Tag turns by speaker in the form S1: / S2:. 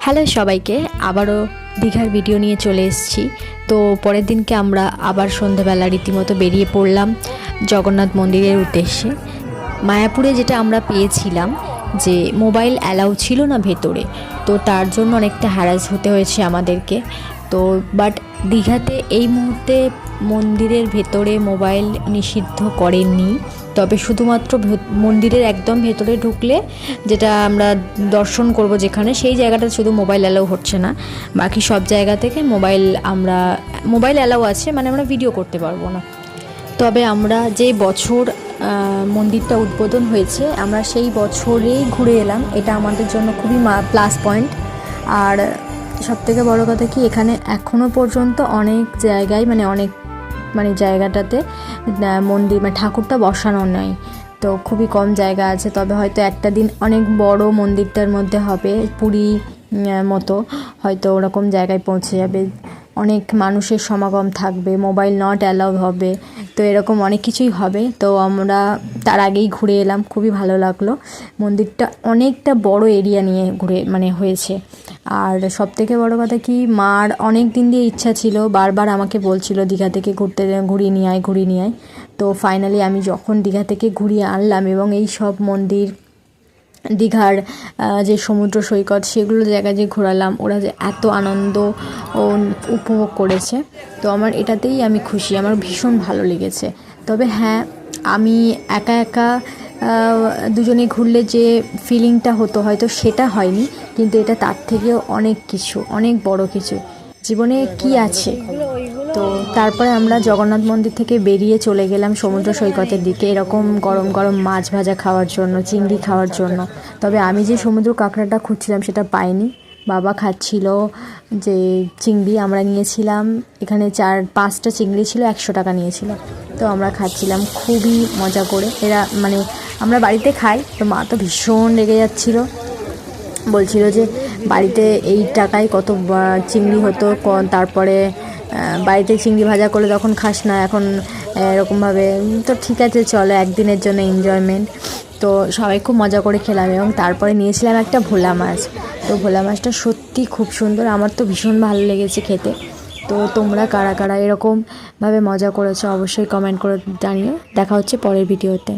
S1: Hello সবাইকে, আবারও দীঘার ভিডিও নিয়ে চলে এসেছি। তো পরের দিনকে আমরা আবার সন্ধ্যাবেলা রীতিমতো বেরিয়ে পড়লাম জগন্নাথ মন্দিরের উদ্দেশ্যে। মায়াপুরে যেটা আমরা পেয়েছিলাম যে মোবাইল অ্যালাউ ছিল না ভেতরে, তো তার জন্য অনেকটা হ্যারাস হতে হয়েছে আমাদেরকে। তো বাট দীঘাতে এই মুহূর্তে মন্দিরের ভেতরে মোবাইল নিষিদ্ধ করেননি, তবে শুধুমাত্র মন্দিরের একদম ভেতরে ঢুকলে যেটা আমরা দর্শন করব যেখানে, সেই জায়গাটা শুধু মোবাইল অ্যালাউ হচ্ছে না। বাকি সব জায়গা থেকে মোবাইল অ্যালাউ আছে, মানে আমরা ভিডিও করতে পারবো না। তবে আমরা যে বছর মন্দিরটা উদ্বোধন হয়েছে আমরা সেই বছরেই ঘুরে এলাম, এটা আমাদের জন্য খুবই প্লাস পয়েন্ট। আর সবথেকে বড় কথা কি, এখানে এখনও পর্যন্ত অনেক জায়গায় মানে জায়গাটাতে মন্দির ঠাকুরটা বসানো নাই, তো খুবই কম জায়গা আছে। তবে হয়তো একটা দিন অনেক বড় মন্দিরটার মধ্যে হবে, পুরী মতো হয়তো ওরকম জায়গায় পৌঁছে যাবে, অনেক মানুষের সমাগম থাকবে, মোবাইল নট অ্যালাউ হবে, তো এরকম অনেক কিছুই হবে। তো আমরা তার আগেই ঘুরে এলাম, খুবই ভালো লাগলো। মন্দিরটা অনেকটা বড় এরিয়া নিয়ে হয়েছে। আর সবথেকে বড় কথা কি, মার অনেক দিন দিয়ে ইচ্ছা ছিল, বারবার আমাকে বলছিল দীঘা থেকে ঘুরিয়ে নিয়ে আয়। তো ফাইনালি আমি যখন দীঘা থেকে ঘুরিয়ে আনলাম এবং এই সব মন্দির, দীঘার যে সমুদ্র সৈকত, সেগুলো জায়গায় যে ঘোরালাম, ওরা যে এত আনন্দ ও উপভোগ করেছে, তো আমার এটাতেই আমি খুশি, আমার ভীষণ ভালো লেগেছে। তবে হ্যাঁ, আমি একা একা দুজনে ঘুরলে যে ফিলিংটা হতো হয়তো সেটা হয়নি, কিন্তু এটা তার থেকেও অনেক বড় কিছু জীবনে কি আছে। তো তারপরে আমরা জগন্নাথ মন্দির থেকে বেরিয়ে চলে গেলাম সমুদ্র সৈকতের দিকে, এরকম গরম গরম মাছ ভাজা খাওয়ার জন্য, চিংড়ি খাওয়ার জন্য। তবে আমি যে সমুদ্র কাঁকড়াটা খুঁজছিলাম সেটা পাইনি, বাবা খাচ্ছিল যে চিংড়ি। আমরা নিয়েছিলাম এখানে 4-5টা চিংড়ি ছিল, 100 টাকা নিয়েছিল। তো আমরা খাচ্ছিলাম খুবই মজা করে। আমরা বাড়িতে খাই, তো মা তো ভীষণ রেগে যাচ্ছিলো, বলছিল যে বাড়িতে এই টাকায় কত চিংড়ি হতো, তারপরে বাড়িতে চিংড়ি ভাজা করলে তখন খাস না, এখন এরকমভাবে। তো ঠিক আছে, চলো একদিনের জন্য এনজয়মেন্ট। তো সবাই খুব মজা করে খেলাম এবং তারপরে নিয়েছিলাম একটা ভোলা মাছ। তো ভোলা মাছটা সত্যি খুব সুন্দর, আমার তো ভীষণ ভালো লেগেছে খেতে। তো তোমরা কারা কারা এরকমভাবে মজা করেছো অবশ্যই কমেন্ট করে জানিও। দেখা হচ্ছে পরের ভিডিওতে।